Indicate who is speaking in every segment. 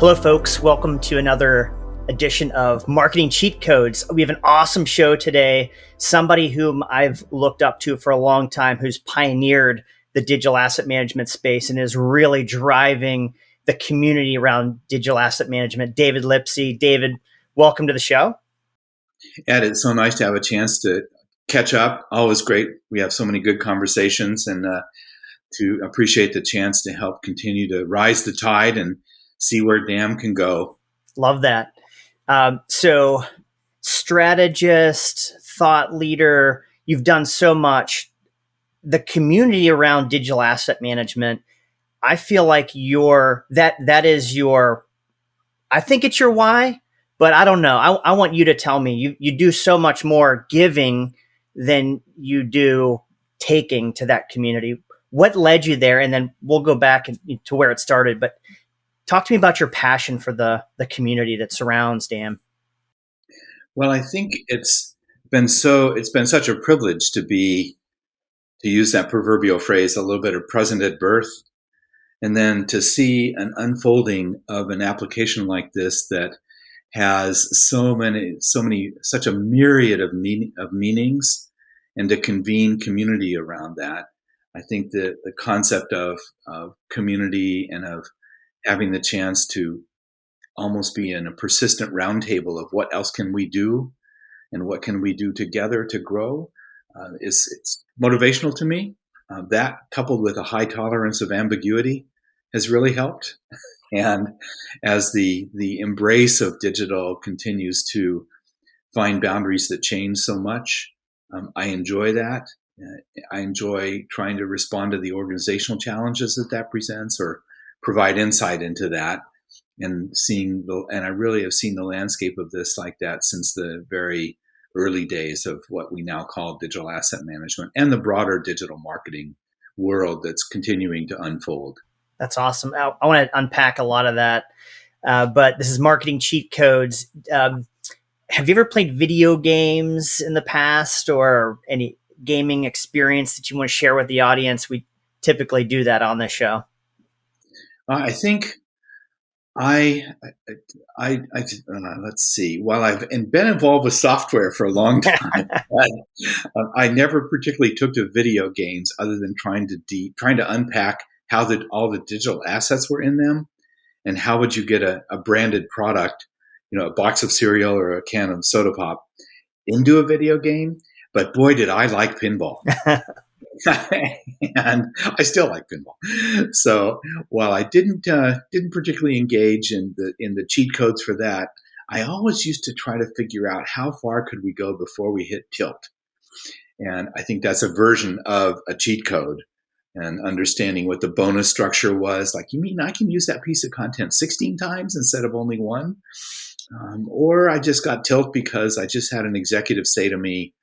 Speaker 1: Hello, folks. Welcome to another edition of Marketing Cheat Codes. We have an awesome show today. Somebody whom I've looked up to for a long time, who's pioneered the digital asset management space and is really driving the community around digital asset management. David Lipsey. David, welcome to the show.
Speaker 2: Ed, it's so nice to have a chance to catch up. Always great. We have so many good conversations, and to appreciate the chance to help continue to rise the tide and see where DAM can go.
Speaker 1: Love that. So strategist, thought leader, you've done so much. The community around digital asset management, I feel like that is your, I think it's your why, but I don't know. I want you to tell me. You do so much more giving than you do taking to that community. What led you there? And then we'll go back to where it started. But talk to me about your passion for the community that surrounds DAM.
Speaker 2: Well, I think it's been such a privilege to use that proverbial phrase, a little bit of present at birth, and then to see an unfolding of an application like this that has such a myriad of meanings, and to convene community around that. I think that the concept of community and of having the chance to almost be in a persistent roundtable of what else can we do and what can we do together to grow it's motivational to me. That, coupled with a high tolerance of ambiguity, has really helped. And as the embrace of digital continues to find boundaries that change so much, I enjoy that. I enjoy trying to respond to the organizational challenges that presents, or provide insight into that, and I really have seen the landscape of this like that since the very early days of what we now call digital asset management and the broader digital marketing world that's continuing to unfold.
Speaker 1: That's awesome. I want to unpack a lot of that, but this is Marketing Cheat Codes. Have you ever played video games in the past, or any gaming experience that you want to share with the audience? We typically do that on this show.
Speaker 2: I think let's see. While I've been involved with software for a long time, I never particularly took to video games, other than trying to unpack how all the digital assets were in them, and how would you get a branded product, a box of cereal or a can of soda pop, into a video game. But boy, did I like pinball. And I still like pinball. So while I didn't particularly engage in the cheat codes for that, I always used to try to figure out how far could we go before we hit tilt. And I think that's a version of a cheat code, and understanding what the bonus structure was. Like, you mean I can use that piece of content 16 times instead of only one? Or I just got tilt because I just had an executive say to me,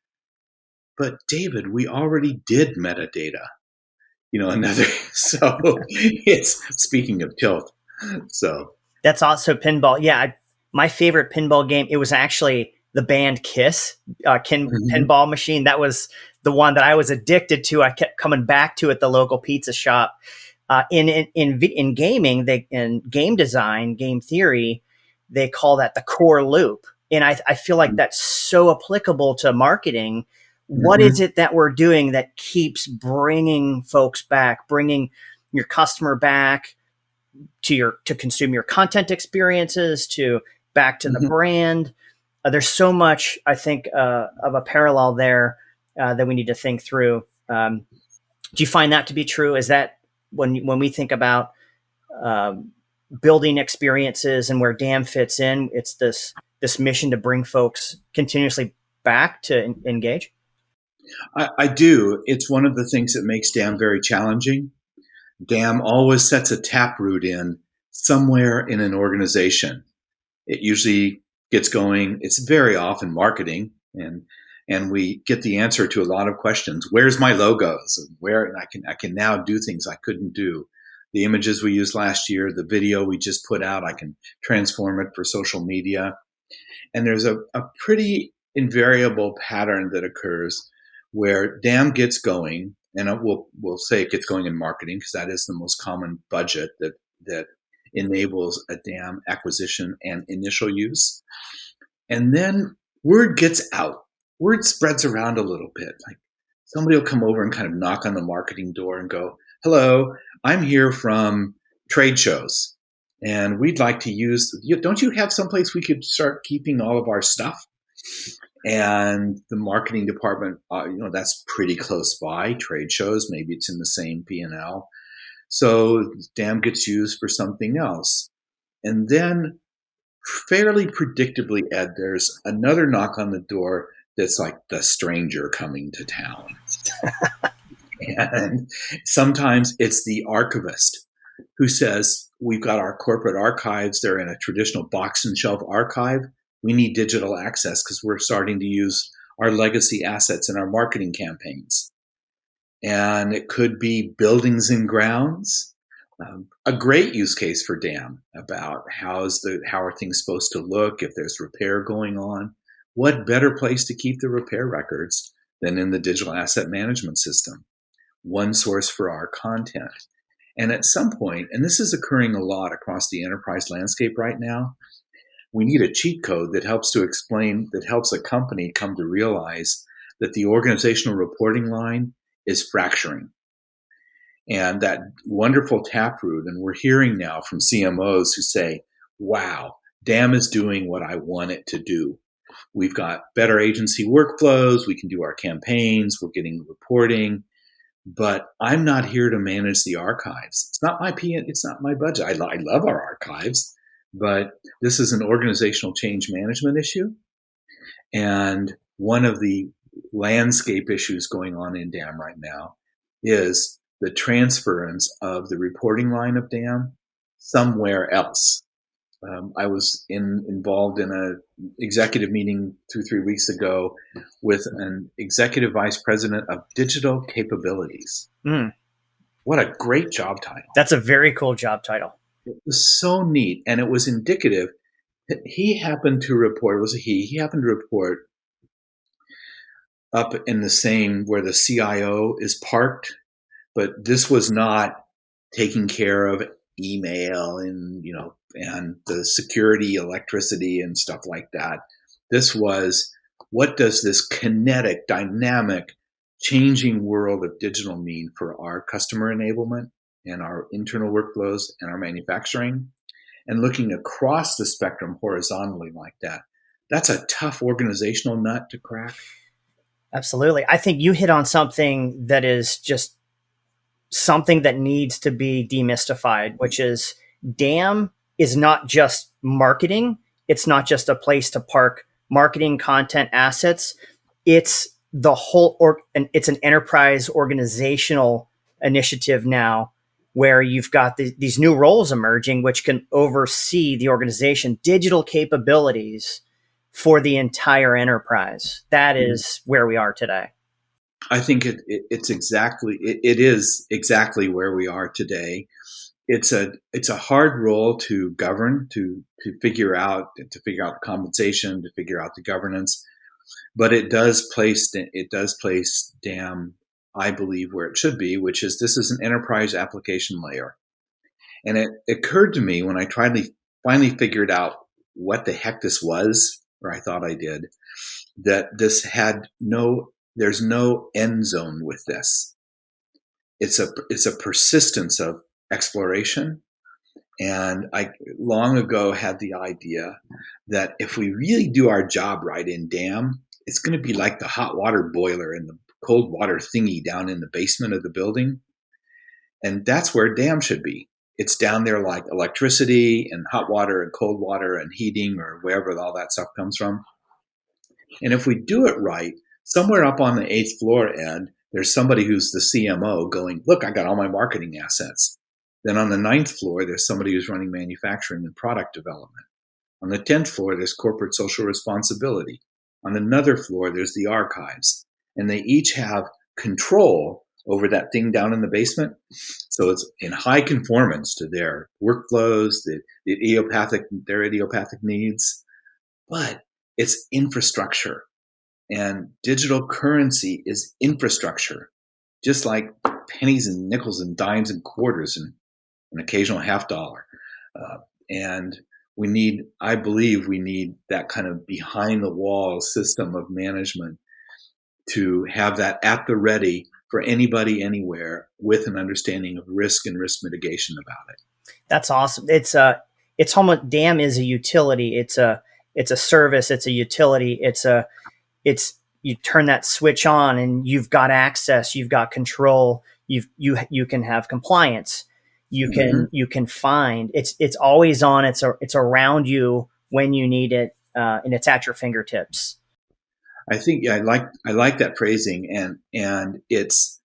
Speaker 2: "But David, we already did metadata." So it's, speaking of tilt. So
Speaker 1: that's also pinball. Yeah. My favorite pinball game, it was actually the band Kiss, pinball machine. That was the one that I was addicted to. I kept coming back to at the local pizza shop. In gaming, in game design, game theory, they call that the core loop. And I feel like that's so applicable to marketing. What is it that we're doing that keeps bringing folks back, bringing your customer back to consume your content experiences, back to the brand? There's so much, I think, of a parallel there that we need to think through. Do you find that to be true? Is that when we think about building experiences and where DAM fits in, it's this mission to bring folks continuously back to engage?
Speaker 2: I do. It's one of the things that makes DAM very challenging. DAM always sets a taproot in somewhere in an organization. It usually gets going. It's very often marketing, and we get the answer to a lot of questions. Where's my logos? Where I can now do things I couldn't do. The images we used last year, the video we just put out, I can transform it for social media. And there's a pretty invariable pattern that occurs where DAM gets going, and we'll say it gets going in marketing because that is the most common budget that enables a dam acquisition and initial use. And then word gets out. Word spreads around a little bit. Like somebody will come over and kind of knock on the marketing door and go, "Hello, I'm here from trade shows. And we'd like to use, don't you have someplace we could start keeping all of our stuff?" And the marketing department, that's pretty close by. Trade shows, maybe it's in the same P&L. So dam gets used for something else. And then fairly predictably, Ed, there's another knock on the door that's like the stranger coming to town. And sometimes it's the archivist who says, "We've got our corporate archives. They're in a traditional box and shelf archive. We need digital access because we're starting to use our legacy assets in our marketing campaigns." And it could be buildings and grounds. A great use case for DAM about how are things supposed to look if there's repair going on. What better place to keep the repair records than in the digital asset management system? One source for our content. And at some point, and this is occurring a lot across the enterprise landscape right now, we need a cheat code that helps a company come to realize that the organizational reporting line is fracturing. And that wonderful taproot, and we're hearing now from CMOs who say, "Wow, DAM is doing what I want it to do. We've got better agency workflows, we can do our campaigns, we're getting reporting, but I'm not here to manage the archives. It's not my budget. I love our archives, but this is an organizational change management issue." And one of the landscape issues going on in DAM right now is the transference of the reporting line of DAM somewhere else. I was involved in an executive meeting 2-3 weeks ago with an executive vice president of digital capabilities. What a great job title.
Speaker 1: That's a very cool job title.
Speaker 2: It was so neat, and it was indicative. He happened to report up in the same where the CIO is parked, but this was not taking care of email and the security, electricity, and stuff like that. This was, what does this kinetic, dynamic, changing world of digital mean for our customer enablement and our internal workflows and our manufacturing? And looking across the spectrum horizontally like that, that's a tough organizational nut to crack.
Speaker 1: Absolutely. I think you hit on something that is just something that needs to be demystified, which is DAM is not just marketing. It's not just a place to park marketing content assets. It's the whole, and it's an enterprise organizational initiative now where you've got these new roles emerging, which can oversee the organization, digital capabilities for the entire enterprise. That is where we are today.
Speaker 2: I think it is exactly where we are today. It's a hard role to govern, to figure out the compensation, to figure out the governance, but it does place DAM, I believe, where it should be, which is this is an enterprise application layer. And it occurred to me when I finally figured out what the heck this was, or I thought I did, that there's no end zone with this. It's a persistence of exploration. And I long ago had the idea that if we really do our job right in DAM, it's going to be like the hot water boiler and the cold water thingy down in the basement of the building. And that's where DAM should be. It's down there like electricity and hot water and cold water and heating or wherever all that stuff comes from. And if we do it right, somewhere up on the 8th floor, Ed, there's somebody who's the CMO going, "Look, I got all my marketing assets." Then on the 9th floor, there's somebody who's running manufacturing and product development. On the 10th floor, there's corporate social responsibility. On another floor, there's the archives. And they each have control over that thing down in the basement. So it's in high conformance to their workflows, their idiopathic needs. But it's infrastructure. And digital currency is infrastructure, just like pennies and nickels and dimes and quarters and an occasional half dollar. And I believe we need that kind of behind the wall system of management to have that at the ready for anybody anywhere with an understanding of risk and risk mitigation about it.
Speaker 1: That's awesome. It's almost, DAM is a utility. It's a service. It's a utility. You turn that switch on and you've got access, you've got control, you can have compliance, you can find, it's always on, it's around you when you need it, and it's at your fingertips.
Speaker 2: I think I like that phrasing, and it's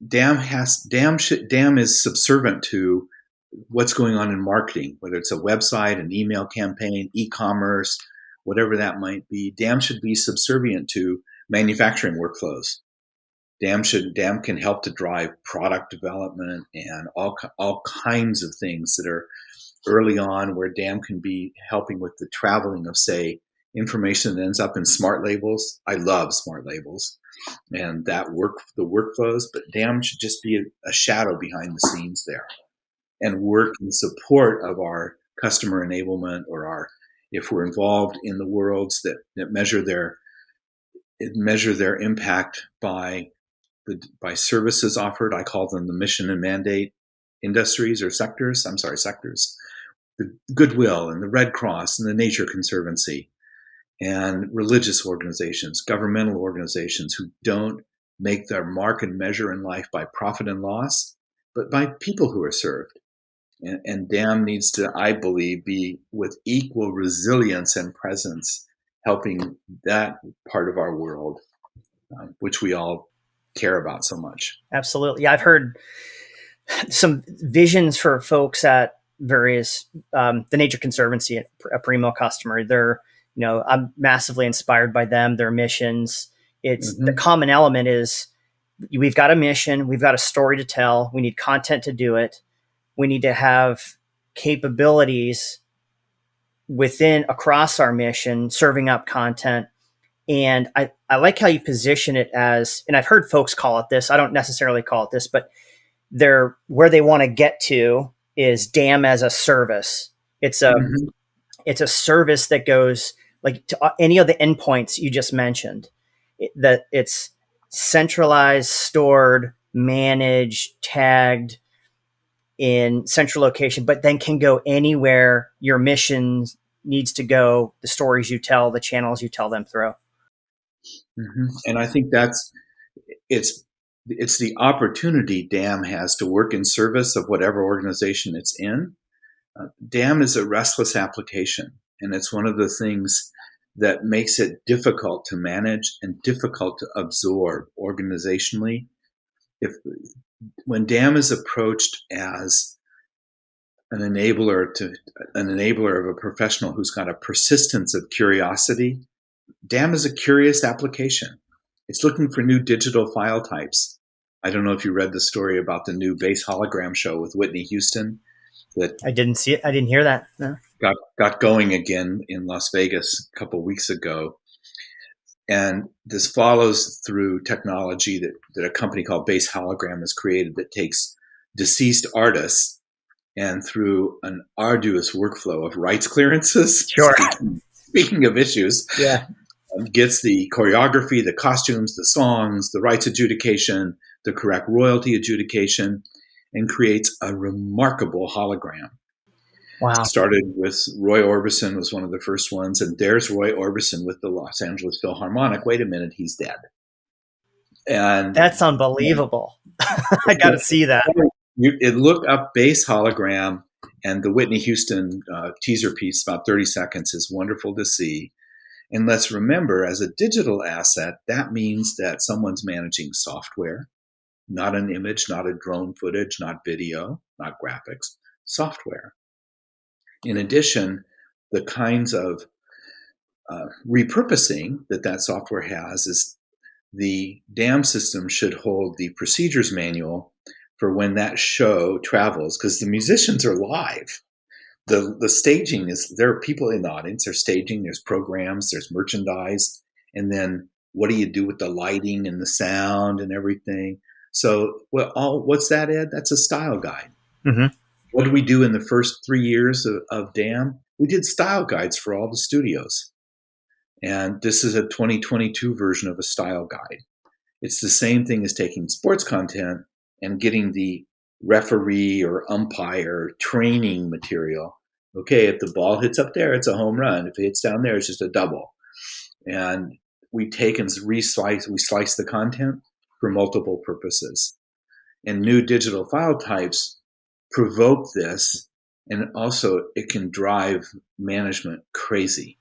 Speaker 2: DAM is subservient to what's going on in marketing, whether it's a website, an email campaign, e-commerce, whatever that might be. DAM should be subservient to manufacturing workflows. DAM can help to drive product development and all kinds of things that are early on, where DAM can be helping with the traveling of, say, information that ends up in smart labels. I love smart labels and the workflows, but DAM should just be a shadow behind the scenes there and work in support of our customer enablement, or if we're involved in the worlds that measure their impact by services offered. I call them the mission and mandate industries or sectors. Sectors. The Goodwill and the Red Cross and the Nature Conservancy and religious organizations, governmental organizations who don't make their mark and measure in life by profit and loss, but by people who are served. And DAM needs to, I believe, be with equal resilience and presence, helping that part of our world, which we all care about so much.
Speaker 1: Absolutely. I've heard some visions for folks at various, the Nature Conservancy, a Aprimo customer. I'm massively inspired by them, their missions. The common element is we've got a mission, we've got a story to tell, we need content to do it. We need to have capabilities across our mission, serving up content. And I like how you position it as, and I've heard folks call it this, I don't necessarily call it this, but where they want to get to is DAM as a service. It's a service that goes like to any of the endpoints you just mentioned, that it's centralized, stored, managed, tagged in central location, but then can go anywhere your mission needs to go, the stories you tell, the channels you tell them through.
Speaker 2: And I think it's the opportunity DAM has to work in service of whatever organization it's in. DAM is a restless application, and it's one of the things that makes it difficult to manage and difficult to absorb organizationally. When DAM is approached as an enabler of a professional who's got a persistence of curiosity, DAM is a curious application. It's looking for new digital file types. I don't know if you read the story about the new bass hologram show with Whitney Houston. That
Speaker 1: I didn't see it. I didn't hear that. No.
Speaker 2: Got going again in Las Vegas a couple of weeks ago. And this follows through technology that a company called Bass Hologram has created that takes deceased artists and through an arduous workflow of rights clearances.
Speaker 1: Sure.
Speaker 2: Speaking of issues,
Speaker 1: yeah,
Speaker 2: gets the choreography, the costumes, the songs, the rights adjudication, the correct royalty adjudication, and creates a remarkable hologram.
Speaker 1: Wow.
Speaker 2: Started with Roy Orbison was one of the first ones, and there's Roy Orbison with the Los Angeles Philharmonic. Wait a minute, he's dead. And
Speaker 1: that's unbelievable. I got to see that.
Speaker 2: Look up Bass Hologram, and the Whitney Houston teaser piece, about 30 seconds, is wonderful to see. And let's remember, as a digital asset, that means that someone's managing software, not an image, not a drone footage, not video, not graphics, software. In addition, the kinds of repurposing that software has is the DAM system should hold the procedures manual for when that show travels, because the musicians are live. The staging is, there are people in the audience, there's staging, there's programs, there's merchandise, and then what do you do with the lighting and the sound and everything? So what's that, Ed? That's a style guide.
Speaker 1: Mm-hmm.
Speaker 2: What did we do in the first 3 years of DAM? We did style guides for all the studios. And this is a 2022 version of a style guide. It's the same thing as taking sports content and getting the referee or umpire training material. Okay, if the ball hits up there, it's a home run. If it hits down there, it's just a double. And we take and we slice the content for multiple purposes. And new digital file types provoke this, and also it can drive management crazy.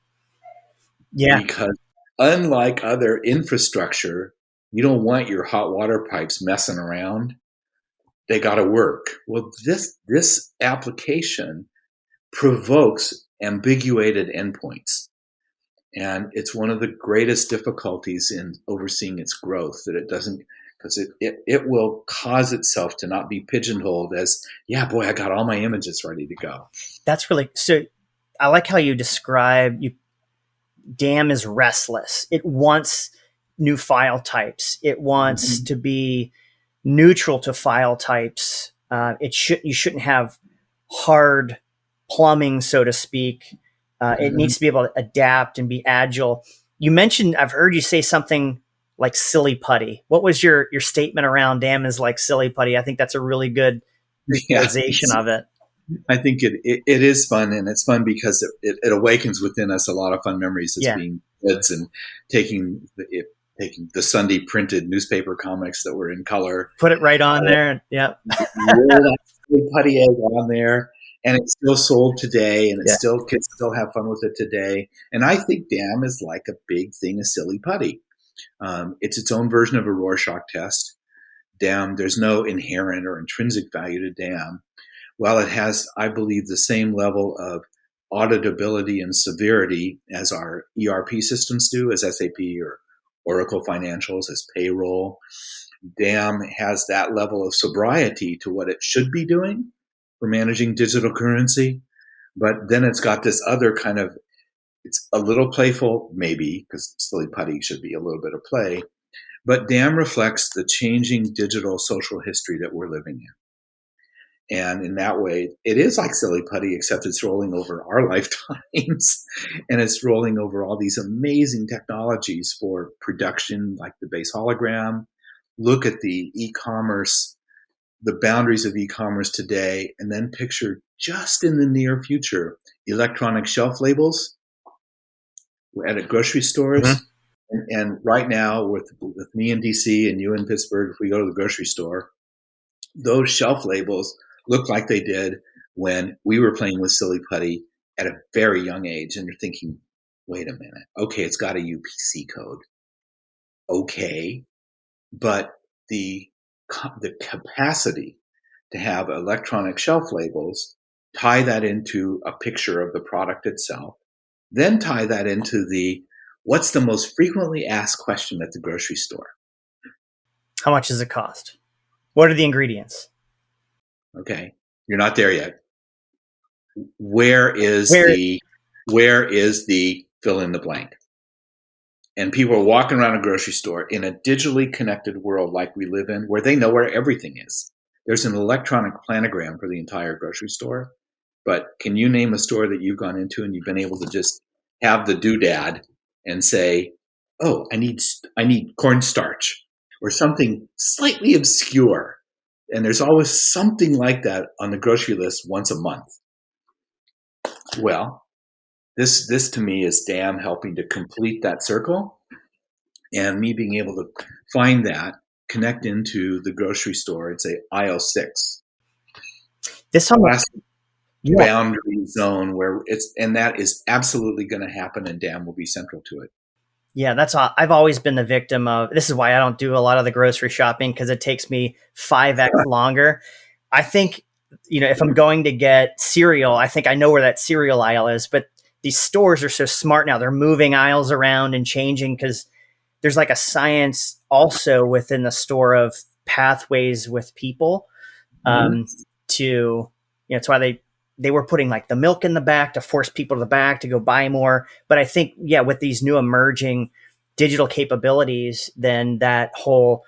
Speaker 1: Yeah.
Speaker 2: Because unlike other infrastructure, you don't want your hot water pipes messing around. They got to work. Well, this application provokes ambiguated endpoints. And it's one of the greatest difficulties in overseeing its growth, that it doesn't, because it will cause itself to not be pigeonholed as, yeah, boy, I got all my images ready to go.
Speaker 1: That's really, so I like how you describe, DAM is restless. It wants new file types. It wants to be neutral to file types. You shouldn't have hard plumbing, so to speak. It needs to be able to adapt and be agile. You mentioned, I've heard you say something like silly putty. What was your statement around DAM is like silly putty? I think that's a really good visualization of it.
Speaker 2: I think it is fun, and it's fun because it awakens within us a lot of fun memories as being kids, and taking the Sunday printed newspaper comics that were in color.
Speaker 1: Put it right on there. Yeah.
Speaker 2: Roll that putty egg on there, and it's still sold today, and kids still have fun with it today. And I think DAM is like a big thing of silly putty. It's its own version of a Rorschach test. DAM, there's no inherent or intrinsic value to DAM. While it has, I believe, the same level of auditability and severity as our ERP systems do, as SAP or Oracle Financials, as payroll, DAM has that level of sobriety to what it should be doing for managing digital currency. But then it's got this other kind of, it's a little playful, maybe, because silly putty should be a little bit of play. But DAM reflects the changing digital social history that we're living in. And in that way, it is like silly putty, except it's rolling over our lifetimes, and it's rolling over all these amazing technologies for production, like the base hologram. Look at the e-commerce, the boundaries of e-commerce today, and then picture just in the near future, electronic shelf labels at grocery stores. Mm-hmm. And right now, with me in DC and you in Pittsburgh, if we go to the grocery store, those shelf labels look like they did when we were playing with silly putty at a very young age. And you're thinking, wait a minute. Okay, it's got a UPC code. Okay. But the capacity to have electronic shelf labels, tie that into a picture of the product itself, then tie that into what's the most frequently asked question at the grocery store?
Speaker 1: How much does it cost? What are the ingredients?
Speaker 2: Okay, you're not there yet. Where is the fill in the blank? And people are walking around a grocery store in a digitally connected world like we live in, where they know where everything is. There's an electronic planogram for the entire grocery store. But can you name a store that you've gone into and you've been able to just have the doodad and say, oh, I need cornstarch, or something slightly obscure? And there's always something like that on the grocery list once a month. Well, this to me is DAM helping to complete that circle, and me being able to find that, connect into the grocery store. It's a aisle 6.
Speaker 1: This
Speaker 2: boundary zone where and that is absolutely going to happen, and DAM will be central to it.
Speaker 1: Yeah, I've always been the victim of, this is why I don't do a lot of the grocery shopping, because it takes me 5x longer. I think, if I'm going to get cereal, I think I know where that cereal aisle is, but these stores are so smart now. They're moving aisles around and changing, because there's like a science also within the store of pathways with people. It's why they were putting like the milk in the back to force people to the back to go buy more. But I think, with these new emerging digital capabilities, then that whole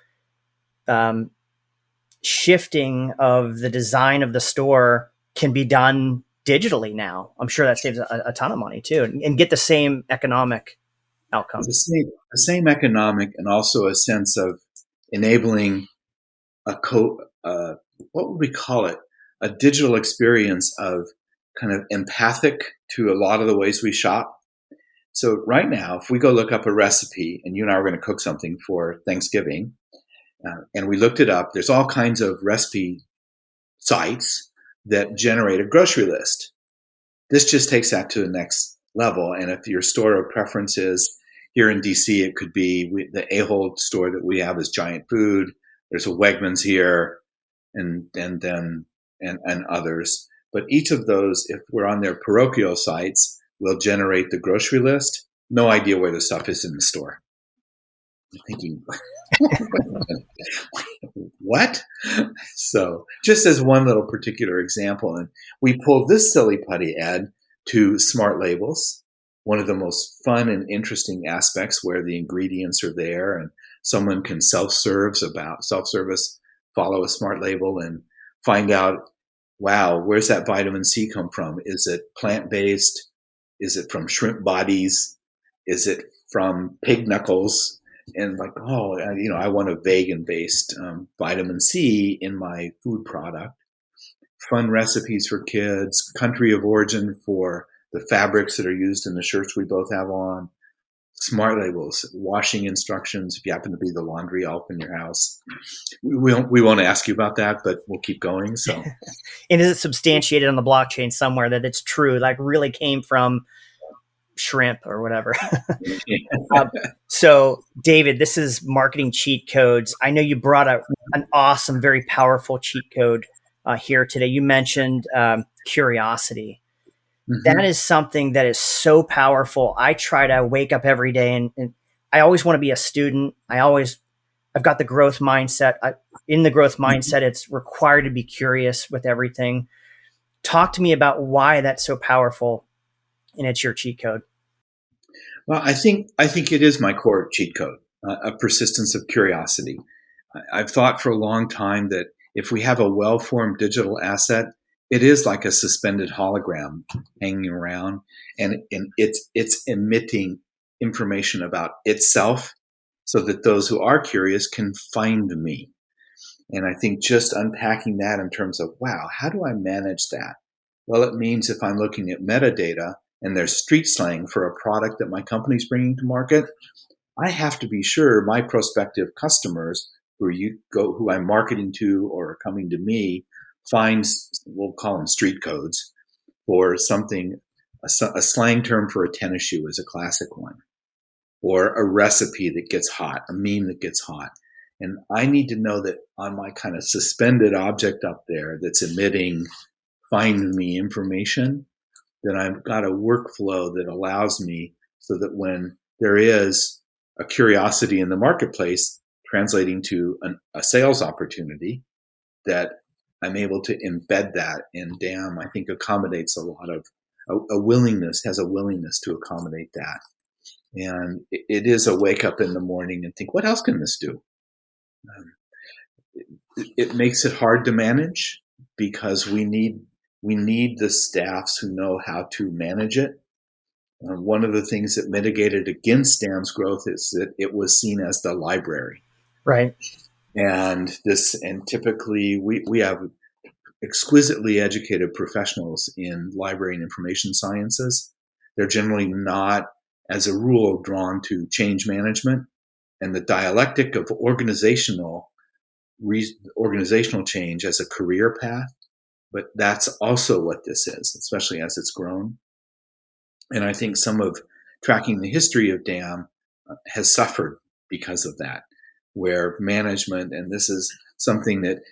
Speaker 1: shifting of the design of the store can be done digitally now. I'm sure that saves a ton of money too, and get the same economic outcome.
Speaker 2: The same economic, and also a sense of enabling a what would we call it? A digital experience of kind of empathic to a lot of the ways we shop. So right now, if we go look up a recipe, and you and I are going to cook something for Thanksgiving, and we looked it up, there's all kinds of recipe sites that generate a grocery list. This just takes that to the next level. And if your store of preference is here in DC, it could be the Ahold store that we have is Giant Food. There's a Wegmans here, and others. But each of those, if we're on their parochial sites, will generate the grocery list. No idea where the stuff is in the store. I'm thinking, what? So just as one little particular example, and we pulled this silly putty ad to smart labels, one of the most fun and interesting aspects where the ingredients are there and someone can self-service, follow a smart label and find out, wow, where's that vitamin C come from? Is it plant-based? Is it from shrimp bodies? Is it from pig knuckles? And like, oh, I want a vegan-based vitamin C in my food product. Fun recipes for kids, country of origin for the fabrics that are used in the shirts we both have on, smart labels, washing instructions if you happen to be the laundry elf in your house. We won't ask you about that, but we'll keep going. So,
Speaker 1: and is it substantiated on the blockchain somewhere that it's true, like really came from shrimp or whatever? So David, this is marketing cheat codes. I know you brought an awesome, very powerful cheat code here today. You mentioned curiosity. Mm-hmm. That is something that is so powerful. I try to wake up every day and I always want to be a student. I've got the growth mindset. In the growth mindset, it's required to be curious with everything. Talk to me about why that's so powerful and it's your cheat code.
Speaker 2: Well, I think it is my core cheat code, a persistence of curiosity. I've thought for a long time that if we have a well-formed digital asset, it is like a suspended hologram hanging around, and it's emitting information about itself so that those who are curious can find me. And I think just unpacking that in terms of, wow, how do I manage that? Well, it means if I'm looking at metadata and there's street slang for a product that my company's bringing to market, I have to be sure my prospective customers who I'm marketing to or are coming to me finds, we'll call them street codes, for something, a slang term for a tennis shoe is a classic one, or a recipe that gets hot, a meme that gets hot. And I need to know that on my kind of suspended object up there that's emitting find me information, that I've got a workflow that allows me so that when there is a curiosity in the marketplace translating to a sales opportunity, that I'm able to embed that in DAM. I think accommodates a lot of has a willingness to accommodate that. And it is a wake up in the morning and think, what else can this do? It makes it hard to manage because we need the staffs who know how to manage it. One of the things that mitigated against DAM's growth is that it was seen as the library.
Speaker 1: Right.
Speaker 2: And typically we have exquisitely educated professionals in library and information sciences. They're generally not, as a rule, drawn to change management and the dialectic of organizational change as a career path. But that's also what this is, especially as it's grown. And I think some of tracking the history of DAM has suffered because of that, where management, and this is something that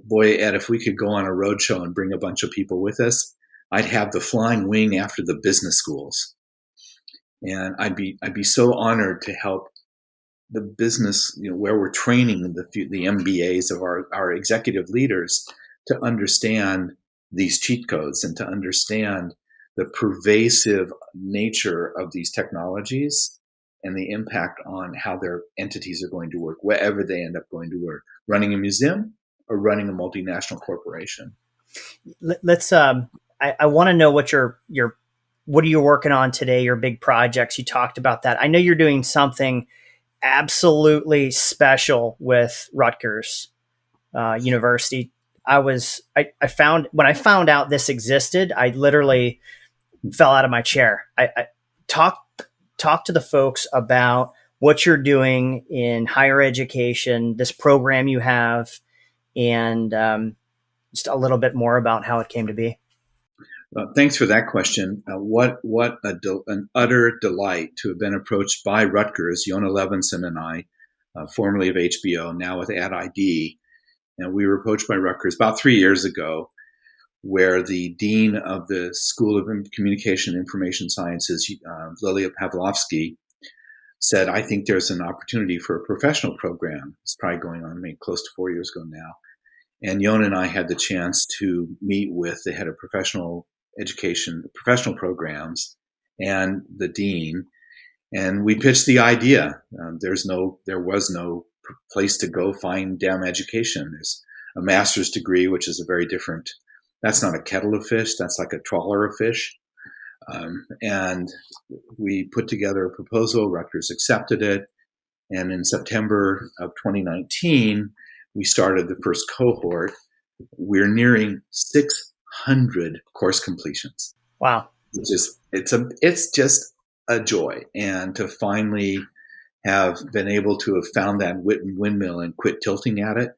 Speaker 2: boy, Ed, if we could go on a roadshow and bring a bunch of people with us, I'd have the flying wing after the business schools. And I'd be so honored to help the business, where we're training the MBAs of our executive leaders to understand these cheat codes and to understand the pervasive nature of these technologies and the impact on how their entities are going to work, wherever they end up going to work, running a museum or running a multinational corporation.
Speaker 1: Let's. I want to know what what are you working on today? Your big projects. You talked about that. I know you're doing something absolutely special with Rutgers University. I found when I found out this existed, I literally fell out of my chair. I talk to the folks about what you're doing in higher education, this program you have, and just a little bit more about how it came to be.
Speaker 2: Thanks for that question. An utter delight to have been approached by Rutgers, Yona Levinson and I, formerly of HBO, now with AdID. And we were approached by Rutgers about 3 years ago, where the dean of the School of Communication and Information Sciences, Lilia Pavlovsky, said, I think there's an opportunity for a professional program. It's probably going on maybe close to 4 years ago now. And Yona and I had the chance to meet with the head of professional education, professional programs, and the dean. And we pitched the idea. There was no place to go find damn education. There's a master's degree, which is a very different, that's not a kettle of fish. That's like a trawler of fish. And we put together a proposal. Rutgers accepted it. And in September of 2019, we started the first cohort. We're nearing 600 course completions.
Speaker 1: Wow.
Speaker 2: It's just a joy. And to finally have been able to have found that windmill and quit tilting at it,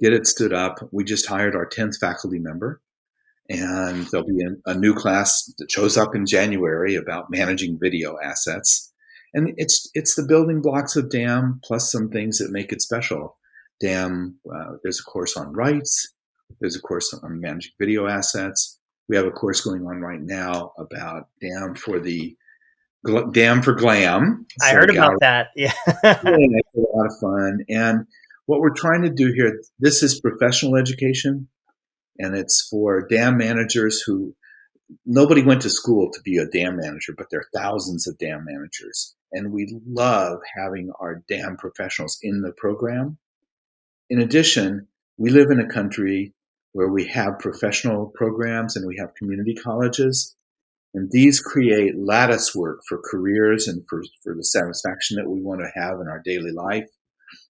Speaker 2: get it stood up. We just hired our 10th faculty member. And there'll be a new class that shows up in January about managing video assets. And it's the building blocks of DAM plus some things that make it special. DAM, there's a course on rights. There's a course on managing video assets. We have a course going on right now about DAM for GLAM.
Speaker 1: I heard about that. Yeah.
Speaker 2: It's a lot of fun. And what we're trying to do here, this is professional education. And it's for DAM managers who, nobody went to school to be a DAM manager, but there are thousands of DAM managers. And we love having our DAM professionals in the program. In addition, we live in a country where we have professional programs and we have community colleges. And these create lattice work for careers and for the satisfaction that we want to have in our daily life.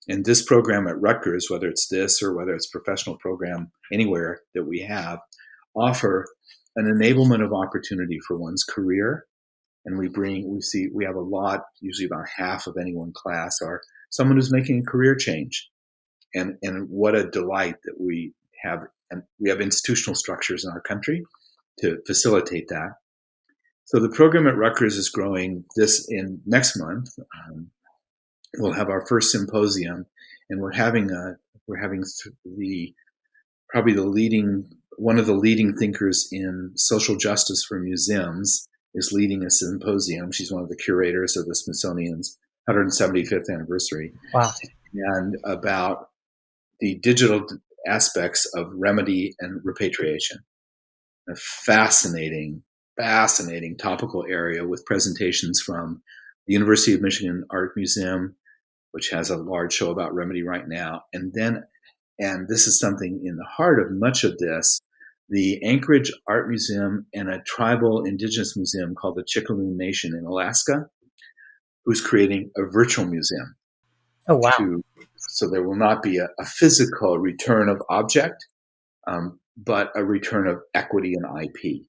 Speaker 2: And this program at Rutgers, whether it's this or whether it's professional program anywhere that we have, offer an enablement of opportunity for one's career. And we have a lot, usually about half of any one class are someone who's making a career change. And what a delight that we have. And we have institutional structures in our country to facilitate that. So the program at Rutgers is growing next month. We'll have our first symposium, and we're having one of the leading thinkers in social justice for museums is leading a symposium. She's one of the curators of the Smithsonian's 175th anniversary.
Speaker 1: Wow.
Speaker 2: And about the digital aspects of remedy and repatriation. A fascinating topical area with presentations from the University of Michigan Art Museum, which has a large show about remedy right now. And this is something in the heart of much of this, the Anchorage Art Museum and a tribal indigenous museum called the Chickaloo Nation in Alaska, who's creating a virtual museum.
Speaker 1: Oh, wow.
Speaker 2: So there will not be a physical return of object, but a return of equity and IP.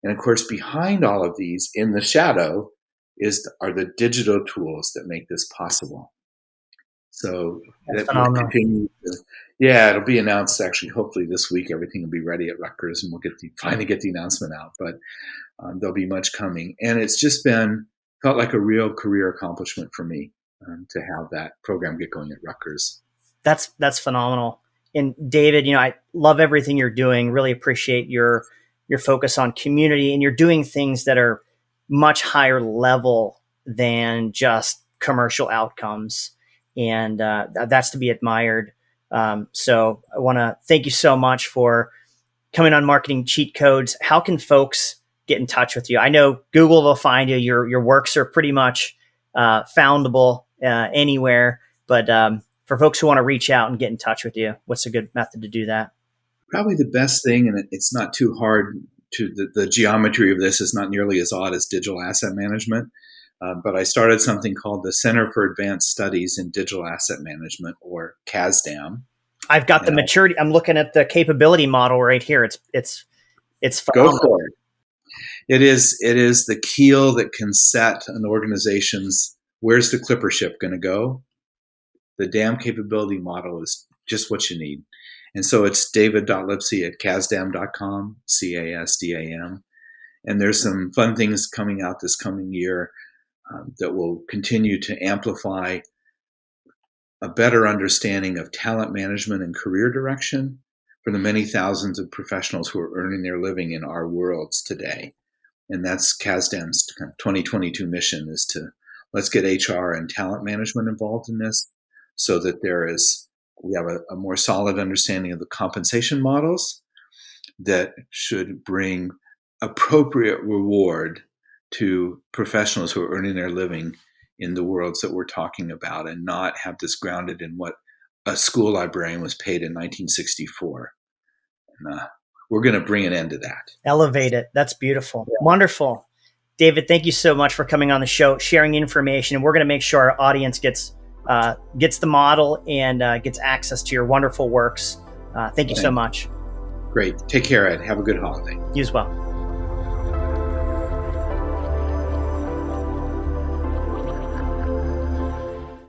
Speaker 2: And of course, behind all of these, in the shadow, are the digital tools that make this possible. So
Speaker 1: That's phenomenal.
Speaker 2: It'll be announced actually. Hopefully this week, everything will be ready at Rutgers, and we'll finally get the announcement out. But there'll be much coming, and it's just felt like a real career accomplishment for me to have that program get going at Rutgers.
Speaker 1: That's phenomenal. And David, I love everything you're doing. Really appreciate your focus on community, and you're doing things that are much higher level than just commercial outcomes. And that's to be admired. So I want to thank you so much for coming on Marketing Cheat Codes. How can folks get in touch with you? I know Google will find you. Your works are pretty much foundable anywhere. But for folks who want to reach out and get in touch with you, what's a good method to do that?
Speaker 2: probably the best thing, and it's not too hard to the geometry of this is not nearly as odd as digital asset management. But I started something called the Center for Advanced Studies in Digital Asset Management, or CASDAM.
Speaker 1: I've got the maturity. I'm looking at the capability model right here. It's phenomenal.
Speaker 2: Go for it. It is the keel that can set an organization's, where's the clipper ship going to go? The DAM capability model is just what you need. And so it's david.lipsey@casdam.com, CASDAM. And there's some fun things coming out this coming year that will continue to amplify a better understanding of talent management and career direction for the many thousands of professionals who are earning their living in our worlds today. And that's CASDAM's 2022 mission, is to let's get HR and talent management involved in this so that we have a more solid understanding of the compensation models that should bring appropriate reward to professionals who are earning their living in the worlds that we're talking about, and not have this grounded in what a school librarian was paid in 1964. And, we're going to bring an end to that.
Speaker 1: Elevate it. That's beautiful. Yeah. Wonderful. David, thank you so much for coming on the show, sharing information. And we're going to make sure our audience gets the model and gets access to your wonderful works. Thank you so much.
Speaker 2: Great. Take care, Ed. Have a good holiday.
Speaker 1: You as well.